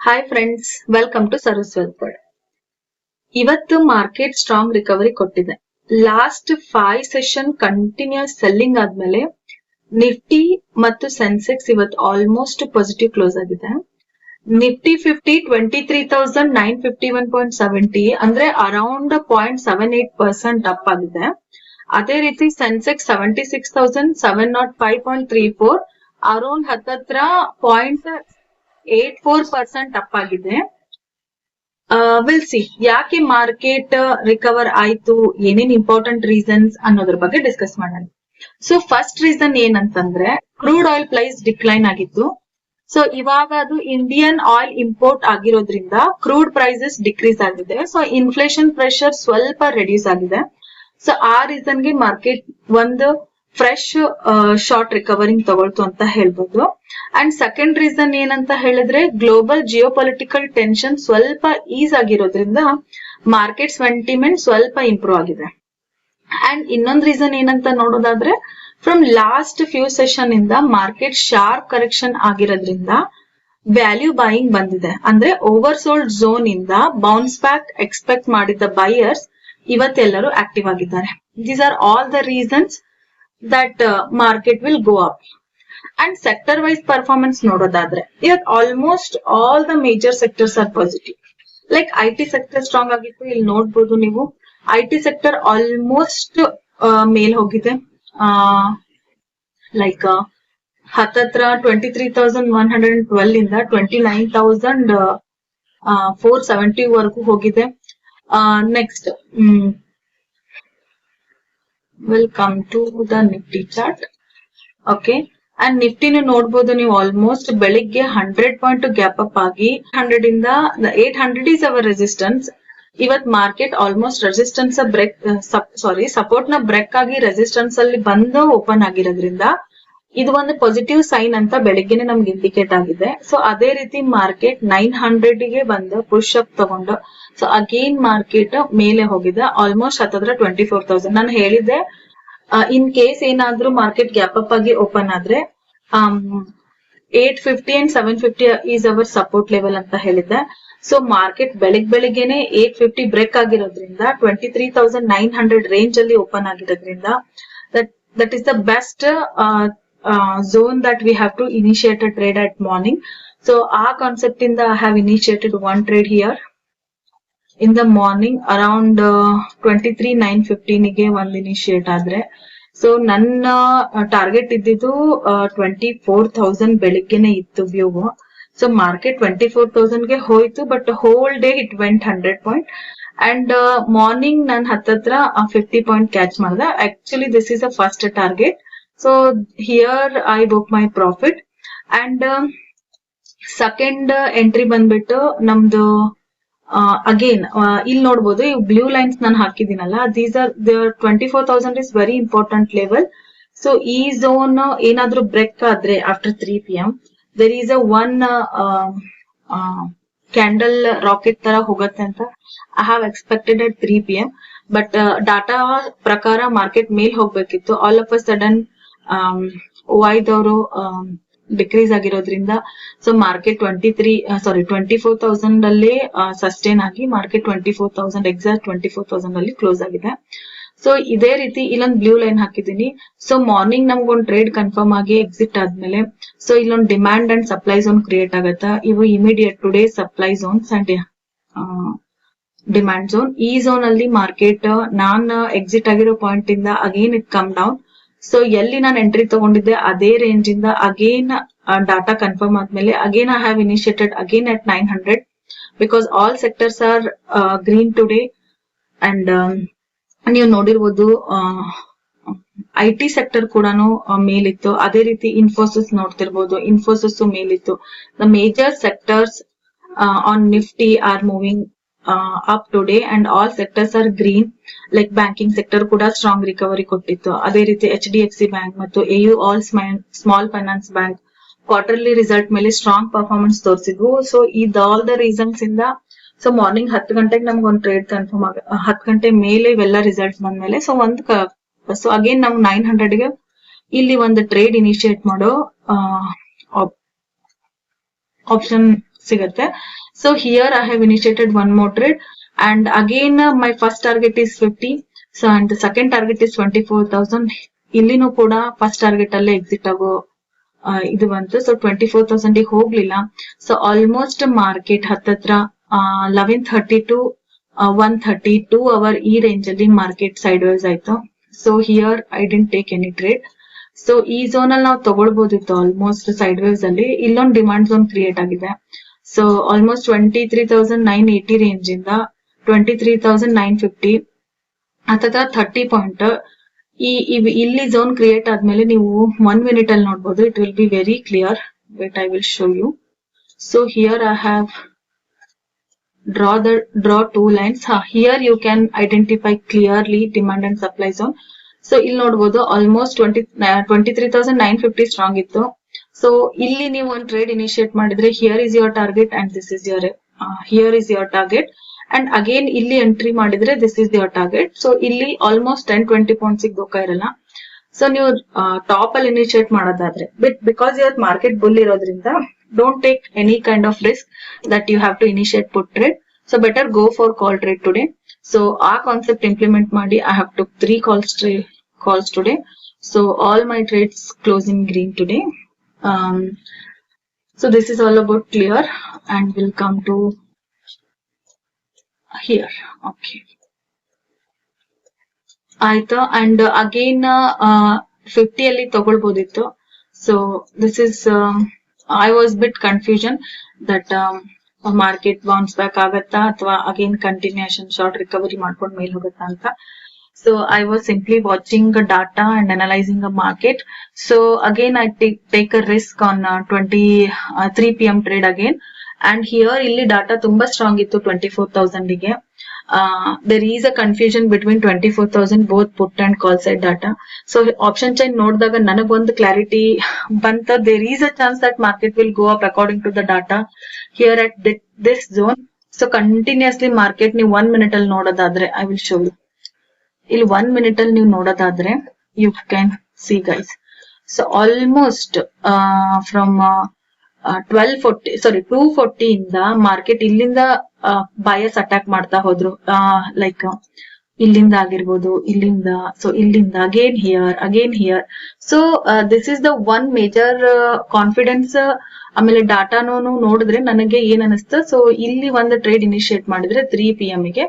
Hi friends, welcome to service welfare. ಇವತ್ತು market strong recovery ಕೊಟ್ಟಿದೆ. Last 5 session continuous selling ಆದ್ಮೇಲೆ Nifty ಮತ್ತು Sensex ಇವತ್ತು ಆಲ್ಮೋಸ್ಟ್ ಪಾಸಿಟಿವ್ ಕ್ಲೋಸ್ ಆಗಿದೆ. ನಿಫ್ಟಿ 23,951.70 ಅಂದ್ರೆ ಅರೌಂಡ್ 0.78% ಅಪ್ ಆಗಿದೆ. ಅದೇ ರೀತಿ ಸೆನ್ಸೆಕ್ಸ್ 76,705.34 ಅರೌಂಡ್ ಹತ್ತತ್ರ 0.84% ಅಪ್ ಆಗಿದೆ. ವಿಲ್ ಸಿ ಯಾಕೆ ಮಾರ್ಕೆಟ್ ರಿಕವರ್ ಆಯ್ತು, ಏನೇನ್ ಇಂಪಾರ್ಟೆಂಟ್ ರೀಸನ್ಸ್ ಅನ್ನೋದ್ರ ಬಗ್ಗೆ ಡಿಸ್ಕಸ್ ಮಾಡೋಣ. ಸೊ ಫಸ್ಟ್ ರೀಸನ್ ಏನಂತಂದ್ರೆ ಕ್ರೂಡ್ ಆಯಿಲ್ ಪ್ರೈಸ್ ಡಿಕ್ಲೈನ್ ಆಗಿತ್ತು. ಸೊ ಇವಾಗ ಅದು ಇಂಡಿಯನ್ ಆಯಿಲ್ ಇಂಪೋರ್ಟ್ ಆಗಿರೋದ್ರಿಂದ ಕ್ರೂಡ್ ಪ್ರೈಸಸ್ ಡಿಕ್ರೀಸ್ ಆಗಿದೆ. ಸೊ ಇನ್ಫ್ಲೇಷನ್ ಪ್ರೆಷರ್ ಸ್ವಲ್ಪ ರೆಡ್ಯೂಸ್ ಆಗಿದೆ. ಸೊ ಆ ರೀಸನ್ ಗೆ ಮಾರ್ಕೆಟ್ ಒಂದು ಫ್ರೆಶ್ ಶಾರ್ಟ್ ರಿಕವರಿಂಗ್ ತಗೊಳ್ತು ಅಂತ ಹೇಳ್ಬೋದು. ಅಂಡ್ ಸೆಕೆಂಡ್ ರೀಸನ್ ಏನಂತ ಹೇಳಿದ್ರೆ ಗ್ಲೋಬಲ್ ಜಿಯೋಪೊಲಿಟಿಕಲ್ ಟೆನ್ಷನ್ ಸ್ವಲ್ಪ ಈಸ್ ಆಗಿರೋದ್ರಿಂದ ಮಾರ್ಕೆಟ್ ಸೆಂಟಿಮೆಂಟ್ ಸ್ವಲ್ಪ ಇಂಪ್ರೂವ್ ಆಗಿದೆ. ಅಂಡ್ ಇನ್ನೊಂದು ರೀಸನ್ ಏನಂತ ನೋಡೋದಾದ್ರೆ ಫ್ರಮ್ ಲಾಸ್ಟ್ ಫ್ಯೂ ಸೆಷನ್ ಇಂದ ಮಾರ್ಕೆಟ್ ಶಾರ್ಪ್ ಕರೆಕ್ಷನ್ ಆಗಿರೋದ್ರಿಂದ ವ್ಯಾಲ್ಯೂ ಬಾಯಿಂಗ್ ಬಂದಿದೆ. ಅಂದ್ರೆ ಓವರ್ ಸೋಲ್ಡ್ ಝೋನ್ ಇಂದ ಬೌನ್ಸ್ ಬ್ಯಾಕ್ ಎಕ್ಸ್ಪೆಕ್ಟ್ ಮಾಡಿದ್ದ ಬೈಯರ್ಸ್ ಇವತ್ತೆಲ್ಲರೂ ಆಕ್ಟಿವ್ ಆಗಿದ್ದಾರೆ. These are all the reasons that market will go up. And sector wise performance ನೋಡೋದಾದ್ರೆ ಇವತ್ತು almost all the major sectors are positive. Like IT sector strong ಆಗಿತ್ತು, ಇಲ್ಲಿ ನೋಡ್ಬೋದು ನೀವು. IT sector almost ಮೇಲ್ ಹೋಗಿದೆ. Like ಹತ್ತತ್ರ 23,112 ಇಂದ 29,470 ವರೆಗೂ ಹೋಗಿದೆ. Next will come to the Nifty chart. Okay. And Nifty ನೋಡ್ಬೋದು ನೀವು ಆಲ್ಮೋಸ್ಟ್ ಬೆಳಿಗ್ಗೆ 100 ಪಾಯಿಂಟ್ ಗ್ಯಾಪ್ ಅಪ್ ಆಗಿ 100 ಇಂದ 800 is our resistance. ಇವತ್ ಮಾರ್ಕೆಟ್ ಆಲ್ಮೋಸ್ಟ್ ರೆಸಿಸ್ಟೆನ್ಸ್ ಸಪೋರ್ಟ್ ನ ಬ್ರೇಕ್ ಆಗಿ ರೆಸಿಸ್ಟೆನ್ಸ್ ಅಲ್ಲಿ ಬಂದು ಓಪನ್ ಆಗಿರೋದ್ರಿಂದ ಇದು ಒಂದು ಪಾಸಿಟಿವ್ ಸೈನ್ ಅಂತ ಬೆಳಿಗ್ಗೆನೆ ನಮ್ಗೆ ಇಂಡಿಕೇಟ್ ಆಗಿದೆ. ಸೊ ಅದೇ ರೀತಿ ಮಾರ್ಕೆಟ್ 900 ಗೆ ಬಂದು ಪುಷ್ ಅಪ್ ತಗೊಂಡು ಸೊ ಅಗೇನ್ ಮಾರ್ಕೆಟ್ ಮೇಲೆ ಹೋಗಿದೆ. ಆಲ್ಮೋಸ್ಟ್ ಹತ್ತತ್ರ 24,000. ನಾನು ಹೇಳಿದ್ದೆ ಇನ್ ಕೇಸ್ ಏನಾದ್ರೂ ಮಾರ್ಕೆಟ್ ಗ್ಯಾಪ್ ಅಪ್ ಆಗಿ ಓಪನ್ ಆದ್ರೆ 850 and 750 is our support level ಅಂತ ಹೇಳಿದ್ದೆ. ಸೊ ಮಾರ್ಕೆಟ್ ಬೆಳಿಗ್ಗೆನೆ 850 ಬ್ರೇಕ್ ಆಗಿರೋದ್ರಿಂದ 23,900 ರೇಂಜ್ ಅಲ್ಲಿ ಓಪನ್ ಆಗಿರೋದ್ರಿಂದ that is the best zone that we have to initiate a trade at morning. So our concept in the I have initiated one trade here in the morning around 23,915 ಗೆ ಒಂದು initiate ಆದ್ರೆ. So ನನ್ನ target ಇದ್ದಿದ್ದು 24,000 ಬೆಳಿಗ್ಗೆನೆ ಇತ್ತು view. So market 24,000 ಗೆ ಹೋಯ್ತು, but whole day it went 100 point. And morning ನಾನು ಹತ್ತತ್ರ 50 ಪಾಯಿಂಟ್ ಕ್ಯಾಚ್ ಮಾಡಿದೆ. Actually this is a first target. So here I book my profit. And second entry ಬಂದ್ಬಿಟ್ಟು ನಮ್ದು ಅಗೇನ್ ಇಲ್ಲಿ ನೋಡ್ಬೋದು, ಈ ಬ್ಲೂ ಲೈನ್ಸ್ ನಾನು ಹಾಕಿದ್ದೀನಲ್ಲ, these are 24,000 is very important level. So ಈ ಝೋನ್ ಏನಾದ್ರೂ ಬ್ರೇಕ್ ಆದ್ರೆ after 3 PM there is a one candle rocket ತರ ಹೋಗತ್ತೆ ಅಂತ I have expected at 3 PM. But data ಪ್ರಕಾರ ಮಾರ್ಕೆಟ್ ಮೇಲ್ ಹೋಗ್ಬೇಕಿತ್ತು. ಆಲ್ ಆಫ್ ಅ ಸಡನ್ ಓವೈದವರು ಡಿಕ್ರೀಸ್ ಆಗಿರೋದ್ರಿಂದ ಸೊ ಮಾರ್ಕೆಟ್ 24,000 ಅಲ್ಲಿ ಸಸ್ಟೈನ್ ಆಗಿ ಮಾರ್ಕೆಟ್ 24,000 ಎಕ್ಸಾಕ್ಟ್ 24,000 ಅಲ್ಲಿ ಕ್ಲೋಸ್ ಆಗಿದೆ. ಸೊ ಇದೇ ರೀತಿ ಇಲ್ಲೊಂದು ಬ್ಲೂ ಲೈನ್ ಹಾಕಿದೀನಿ. ಸೊ ಮಾರ್ನಿಂಗ್ ನಮ್ಗೊಂದು ಟ್ರೇಡ್ ಕನ್ಫರ್ಮ್ ಆಗಿ ಎಕ್ಸಿಟ್ ಆದ್ಮೇಲೆ ಸೊ ಇಲ್ಲೊಂದು demand and supply zone create ಆಗತ್ತಾ. ಇವು immediate today supply zones and demand zone. ಈ ಝೋನ್ ಅಲ್ಲಿ ಮಾರ್ಕೆಟ್ ನಾನ್ ಎಕ್ಸಿಟ್ ಆಗಿರೋ ಪಾಯಿಂಟ್ ಇಂದ again it come down. So ಎಲ್ಲಿ ನಾನು ಎಂಟ್ರಿ ತಗೊಂಡಿದ್ದೆ ಅದೇ ರೇಂಜ್ ಇಂದ ಅಗೇನ್ ಡಾಟಾ ಕನ್ಫರ್ಮ್ ಆದ್ಮೇಲೆ again I have initiated again at 900 because all sectors are green today. And ನೀವು ನೋಡಿರ್ಬೋದು IT ಸೆಕ್ಟರ್ ಕೂಡ ಮೇಲಿತ್ತು. ಅದೇ ರೀತಿ ಇನ್ಫೋಸಿಸ್ ನೋಡ್ತಿರ್ಬೋದು, ಇನ್ಫೋಸಿಸ್ ಮೇಲಿತ್ತು. The major sectors on Nifty are moving up today and all sectors are green. Like banking sector ಕೂಡ strong recovery ಕೊಟ್ಟಿತ್ತು. ಅದೇ ರೀತಿ HDFC ಬ್ಯಾಂಕ್ ಮತ್ತು AU all small finance bank quarterly result ಮೇಲೆ ಸ್ಟ್ರಾಂಗ್ ಪರ್ಫಾರ್ಮೆನ್ಸ್ ತೋರಿಸಿದ್ವು. ಸೊ ಇದ್ ಆಲ್ ದ ರೀಸನ್ಸ್ ಇಂದ so morning 10 ಗಂಟೆಗೆ ನಮ್ಗೆ ಒಂದು ಟ್ರೇಡ್ ಕನ್ಫರ್ಮ್ 10 ಗಂಟೆ ಮೇಲೆ ಇವೆಲ್ಲ ರಿಸಲ್ಟ್ ಬಂದ್ಮೇಲೆ ಸೊ ಸೊ ಅಗೇನ್ ನಾವು 900 ಗೆ ಇಲ್ಲಿ ಒಂದು ಟ್ರೇಡ್ ಇನಿಷಿಯೇಟ್ ಮಾಡೋ ಆಪ್ಷನ್ ಸಿಗುತ್ತೆ. So here I have initiated one more trade and again my first target is 50. So and second target is 24,000. ಇಲ್ಲಿನೂ ಕೂಡ ಫಸ್ಟ್ ಟಾರ್ಗೆಟ್ ಅಲ್ಲೇ ಎಕ್ಸಿಟ್ ಆಗೋ ಇದು ಬಂತು. ಸೊ 24,000 ಹೋಗ್ಲಿಲ್ಲ. ಸೊ ಆಲ್ಮೋಸ್ಟ್ ಮಾರ್ಕೆಟ್ ಹತ್ತತ್ರ 11:30 to 1:30 2 ಅವರ್ ಈ ರೇಂಜ್ ಅಲ್ಲಿ ಮಾರ್ಕೆಟ್ ಸೈಡ್ ವೈಸ್ ಆಯ್ತು. So here I didn't take any trade. So ಈ ಝೋನ್ ಅಲ್ಲಿ ನಾವು ತಗೊಳ್ಬೋದಿತ್ತು ಆಲ್ಮೋಸ್ಟ್ ಸೈಡ್ ವೇವ್ಸ್ ಅಲ್ಲಿ. ಇಲ್ಲೊಂದು ಡಿಮಾಂಡ್ ಝೋನ್ ಕ್ರಿಯೇಟ್ ಆಗಿದೆ. ಸೊ ಆಲ್ಮೋಸ್ಟ್ 23,980 ರೇಂಜ್ ಇಂದ 23,950 ಅಥವಾ 30 ಪಾಯಿಂಟ್ ಇಲ್ಲಿ ಝೋನ್ ಕ್ರಿಯೇಟ್ ಆದ್ಮೇಲೆ ನೀವು 1 minute ಅಲ್ಲಿ ನೋಡಬಹುದು. It will be very clear. Wait I will show you. So here I have draw two lines. Here you can identify clearly demand and supply zone. So ಇಲ್ಲಿ ನೋಡಬಹುದು almost 23,950 strong ಇತ್ತು. So ಇಲ್ಲಿ ನೀವು ಒಂದು trade initiate ಮಾಡಿದ್ರೆ here is your target and this is your here is your target and again ಇಲ್ಲಿ entry ಮಾಡಿದ್ರೆ this is your target. So ಇಲ್ಲಿ ಆಲ್ಮೋಸ್ಟ್ 10-20 ಪಾಯಿಂಟ್ಸ್ ದೋಖ ಇರಲ್ಲ. ಸೊ ನೀವು ಟಾಪ್ ಅಲ್ಲಿ ಇನಿಷಿಯೇಟ್ ಮಾಡೋದಾದ್ರೆ ಬಿಕಾಸ್ ಯುವರ್ ಮಾರ್ಕೆಟ್ ಬುಲ್ ಇರೋದ್ರಿಂದ don't take any kind of risk that you have to initiate put trade. So better go for call trade today. So ಆ concept implement ಮಾಡಿ I have to 3 calls today. So all my trades close in green today. So this is all about clear and we'll come to here. Okay. ಆಯ್ತಾ. And again 50 ಅಲ್ಲಿ ತಗೊಳ್ಬೋದಿತ್ತು. So this is I was bit confusion that market bounce back ಆಗತ್ತಾ ಅಥವಾ again continuation short recovery ಮಾಡ್ಕೊಂಡು ಮೇಲ್ ಹೋಗುತ್ತಾ ಅಂತ. So I was simply watching the data and analyzing the market. So again I take a risk on 3 PM trade again. And here illi data tumba strong ittu 24,000 ಗೆ. There is a confusion between 24,000 both put and call side data. So option chain ನೋಡಿದಾಗ ನನಗೊಂದು clarity ಬಂತ. There is a chance that market will go up according to the data here at this zone. So continuously market ನೀವು 1 minute ಅಲ್ಲಿ ನೋಡೋದಾದ್ರೆ I will show you. ಇಲ್ಲಿ 1 minute ಅಲ್ಲಿ ನೀವು ನೋಡೋದಾದ್ರೆ you can see guys. So almost from 240 ಇಂದ market ಇಲ್ಲಿಂದ buyers attack ಮಾಡ್ತಾ ಹೋದ್ರು. ಲೈಕ್ ಇಲ್ಲಿಂದ ಆಗಿರ್ಬೋದು, ಇಲ್ಲಿಂದ, ಸೊ ಇಲ್ಲಿಂದ again here. So this is the one major confidence. ಆಮೇಲೆ ಡಾಟಾನು ನೋಡಿದ್ರೆ ನನಗೆ ಏನ್ ಅನಿಸ್ತು, ಸೊ ಇಲ್ಲಿ ಒಂದು ಟ್ರೇಡ್ ಇನಿಷಿಯೇಟ್ ಮಾಡಿದ್ರೆ 3 PM ಗೆ.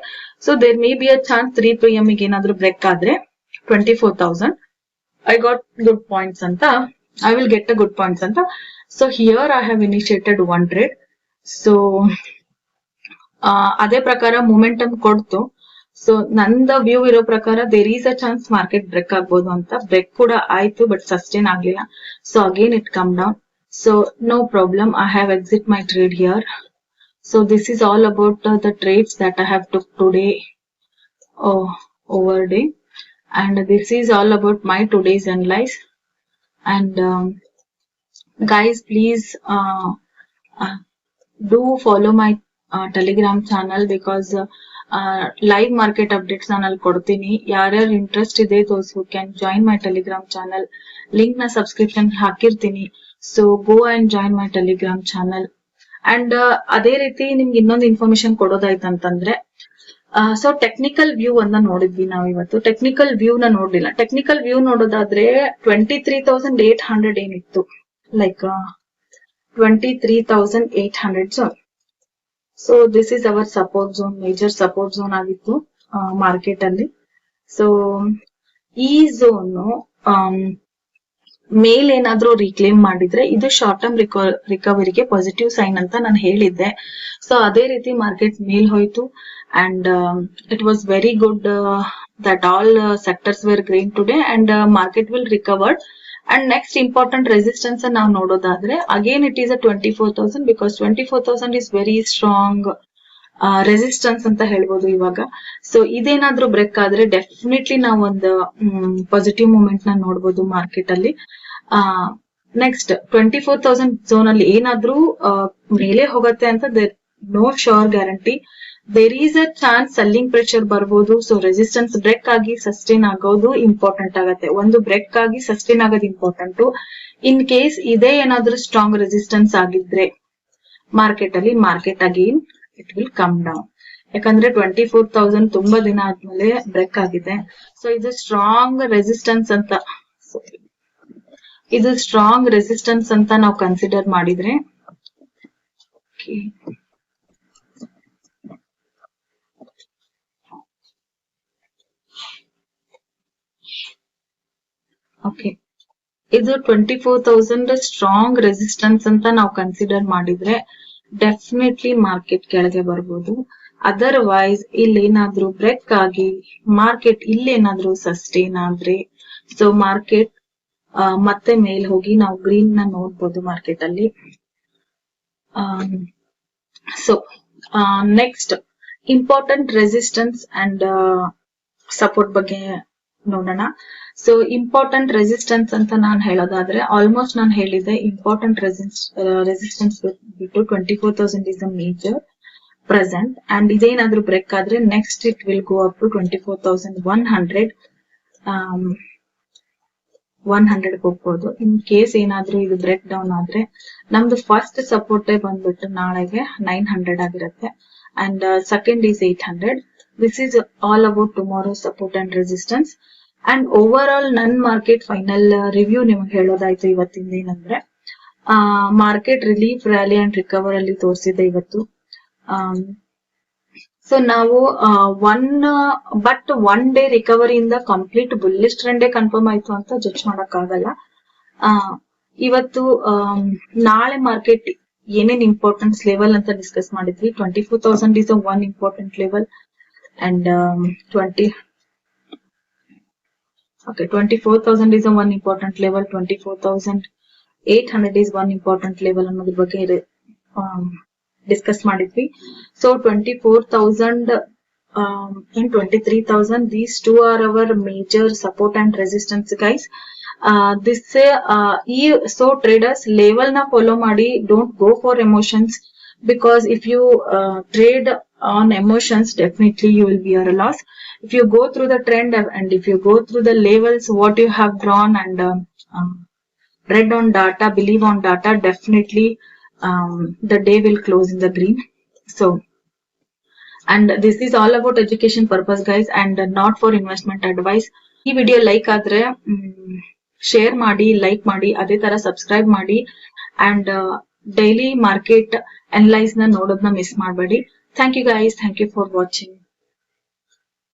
So there may be a chance 3 PM ಗೆ ಏನಾದ್ರು ಬ್ರೇಕ್ ಆದ್ರೆ 24,000 ಐ ಗಾಟ್ ಗುಡ್ ಪಾಯಿಂಟ್ಸ್ ಅಂತ, I will get a good points ಅಂತ. So here I have initiated one trade. So ಅದೇ ಪ್ರಕಾರ ಮೊಮೆಂಟಮ್ ಕೊಡ್ತು. ಸೊ ನಂದ ವ್ಯೂ ಇರೋ ಪ್ರಕಾರ there is a chance market break ಆಗ್ಬೋದು ಅಂತ. ಬ್ರೇಕ್ ಕೂಡ ಆಯ್ತು ಬಟ್ ಸಸ್ಟೈನ್ ಆಗ್ಲಿಲ್ಲ. So again it come down. So no problem, I have exit my trade here. So this is all about the trades that I have took today over day, and this is all about my today's analyze. And guys, please do follow my Telegram channel because live market updates ನಾನು ಕೊಡ್ತೀನಿ. ಯಾರ್ಯಾರು interest ಇದೆ those who can join my Telegram channel, link ನ subscription ಹಾಕಿರ್ತೀನಿ. So go and join my Telegram channel. And ಅದೇ ರೀತಿ ನಿಮ್ಗೆ ಇನ್ನೊಂದು ಇನ್ಫಾರ್ಮೇಶನ್ ಕೊಡೋದಾಯ್ತಂತಂದ್ರೆ, ಸೊ ಟೆಕ್ನಿಕಲ್ ವ್ಯೂ ಅನ್ನ ನೋಡಿದ್ವಿ ನಾವು ಇವತ್ತು. ಟೆಕ್ನಿಕಲ್ ವ್ಯೂ ನ ನೋಡಿಲ್ಲ. ಟೆಕ್ನಿಕಲ್ ವ್ಯೂ ನೋಡೋದಾದ್ರೆ 23,800 ಏನಿತ್ತು, like 23,800 zone. So this is our support zone, major support zone ಆಗಿತ್ತು ಮಾರ್ಕೆಟ್ ಅಲ್ಲಿ. ಸೊ ಈ ಝೋನು ಮೇಲೇನಾದ್ರೂ ರೀಕ್ಲೇಮ್ ಮಾಡಿದ್ರೆ ಇದು ಶಾರ್ಟ್ ಟರ್ಮ್ ರಿಕವರಿಗೆ ಪಾಸಿಟಿವ್ ಸೈನ್ ಅಂತ ನಾನು ಹೇಳಿದ್ದೆ. ಸೊ ಅದೇ ರೀತಿ ಮಾರ್ಕೆಟ್ ಮೇಲ್ ಹೋಯ್ತು and it was very good that all sectors were green today and market will recovered. And next important resistance ನಾವು ನೋಡೋದಾದ್ರೆ again it is 24,000 because 24,000 is very strong resistance ಅಂತ ಹೇಳ್ಬೋದು ಇವಾಗ. ಸೊ ಇದೇನಾದ್ರೂ ಬ್ರೇಕ್ ಆದ್ರೆ ಡೆಫಿನೆಟ್ಲಿ ನಾವು ಒಂದು ಪಾಸಿಟಿವ್ ಮೂಮೆಂಟ್ ನ ನೋಡ್ಬೋದು ಮಾರ್ಕೆಟ್ ಅಲ್ಲಿ. ನೆಕ್ಸ್ಟ್ 24,000 ಝೋನ್ ಅಲ್ಲಿ ಏನಾದ್ರೂ ಮೇಲೆ ಹೋಗತ್ತೆ ಅಂತ no sure guarantee. There is a chance selling pressure ಬರ್ಬೋದು. ಸೊ ರೆಸಿಸ್ಟೆನ್ಸ್ ಬ್ರೇಕ್ ಆಗಿ ಸಸ್ಟೈನ್ ಆಗೋದು ಇಂಪಾರ್ಟೆಂಟ್ ಆಗತ್ತೆ. ಒಂದು ಬ್ರೇಕ್ ಆಗಿ ಸಸ್ಟೈನ್ ಆಗೋದು ಇಂಪಾರ್ಟೆಂಟ್. ಇನ್ ಕೇಸ್ ಇದೇ ಏನಾದ್ರೂ ಸ್ಟ್ರಾಂಗ್ ರೆಸಿಸ್ಟೆನ್ಸ್ ಆಗಿದ್ರೆ market again it will come down. ಯಾಕಂದ್ರೆ 24,000 ತುಂಬಾ ದಿನ ಆದ್ಮೇಲೆ ಬ್ರೇಕ್ ಆಗಿದೆ. ಸೊ ಇದು ಸ್ಟ್ರಾಂಗ್ ರೆಸಿಸ್ಟೆನ್ಸ್ ಅಂತ ನಾವು ಕನ್ಸಿಡರ್ ಮಾಡಿದ್ರೆ ಓಕೆ, ಇದು 24,000 ಸ್ಟ್ರಾಂಗ್ ರೆಸಿಸ್ಟೆನ್ಸ್ ಅಂತ ನಾವು ಕನ್ಸಿಡರ್ ಮಾಡಿದ್ರೆ ಡೆಫಿನೆಟ್ಲಿ ಮಾರ್ಕೆಟ್ ಕೆಳಗೆ ಬರ್ಬೋದು. ಅದರ್ವೈಸ್ ಇಲ್ಲೇನಾದ್ರೂ ಬ್ರೇಕ್ ಆಗಿ ಮಾರ್ಕೆಟ್ ಇಲ್ಲೇನಾದ್ರೂ ಸಸ್ಟೈನ್ ಆದ್ರೆ ಸೊ ಮಾರ್ಕೆಟ್ ಮತ್ತೆ ಮೇಲ್ ಹೋಗಿ ನಾವು ಗ್ರೀನ್ ನ ನೋಡ್ಬೋದು ಮಾರ್ಕೆಟ್ ಅಲ್ಲಿ. So next important resistance and support ಬಗ್ಗೆ ನೋಡೋಣ. ಸೊ ಇಂಪಾರ್ಟೆಂಟ್ ರೆಸಿಸ್ಟೆನ್ಸ್ ಅಂತ ನಾನು ಹೇಳೋದಾದ್ರೆ ಆಲ್ಮೋಸ್ಟ್ ನಾನು ಹೇಳಿದೆ. ಇಂಪಾರ್ಟೆಂಟ್ ರೆಸಿಸ್ಟೆನ್ಸ್ ಬಿಟ್ಟು 24,000 is the major present. And ಇದೇನಾದ್ರೂ ಬ್ರೇಕ್ ಆದ್ರೆ next it will go up to 24,100 ಹೋಗ್ಬೋದು. ಇನ್ ಕೇಸ್ ಏನಾದ್ರೂ ಇದು ಬ್ರೇಕ್ ಡೌನ್ ಆದ್ರೆ ನಮ್ದು ಫಸ್ಟ್ ಸಪೋರ್ಟ್ ಬಂದ್ಬಿಟ್ಟು ನಾಳೆಗೆ 900 ಆಗಿರುತ್ತೆ and second is 800. This is all about tomorrow support and resistance. And overall ನನ್ ಮಾರ್ಕೆಟ್ ಫೈನಲ್ ರಿವ್ಯೂ ನಿಮ್ಗೆ ಹೇಳೋದಾಯ್ತು ಇವತ್ತಿಂದ ಏನಂದ್ರೆ market relief, rally and recover ಅಲ್ಲಿ ತೋರಿಸಿದೆ ಇವತ್ತು. ಸೊ ನಾವು ಒನ್ ಡೇ ರಿಕವರಿಯಿಂದ ಕಂಪ್ಲೀಟ್ ಬುಲ್ಲಿಶ್ ಟ್ರೆಂಡೇ ಕನ್ಫರ್ಮ್ ಆಯ್ತು ಅಂತ ಜಡ್ಜ್ ಮಾಡಕ್ ಆಗಲ್ಲ. ಇವತ್ತು ನಾಳೆ ಮಾರ್ಕೆಟ್ ಏನೇನ್ ಇಂಪಾರ್ಟೆನ್ಸ್ ಲೆವೆಲ್ ಅಂತ ಡಿಸ್ಕಸ್ ಮಾಡಿದ್ವಿ. 24,000 is one important level and 24,000 is one important level, 24,800 is one important level ಅನ್ನೋದ್ರ ಬಗ್ಗೆ ಡಿಸ್ಕಸ್ ಮಾಡಿದ್ವಿ. So 24,000 and 23,000 these two are our major support and resistance guys. So traders level na follow ಮಾಡಿ, don't go for emotions because if you trade on emotions definitely you will bear a loss. If you go through the trend and if you go through the levels what you have drawn and read on data, believe on data, definitely the day will close in the green. So and this is all about education purpose guys and not for investment advice. ಈ video like ಆದ್ರೆ share ಮಾಡಿ, like ಮಾಡಿ, ಅದೇ ತರ subscribe ಮಾಡಿ and daily market analyse ನ ನೋಡೋದನ್ನ miss ಮಾಡಬೇಡಿ. Thank you guys, thank you for watching.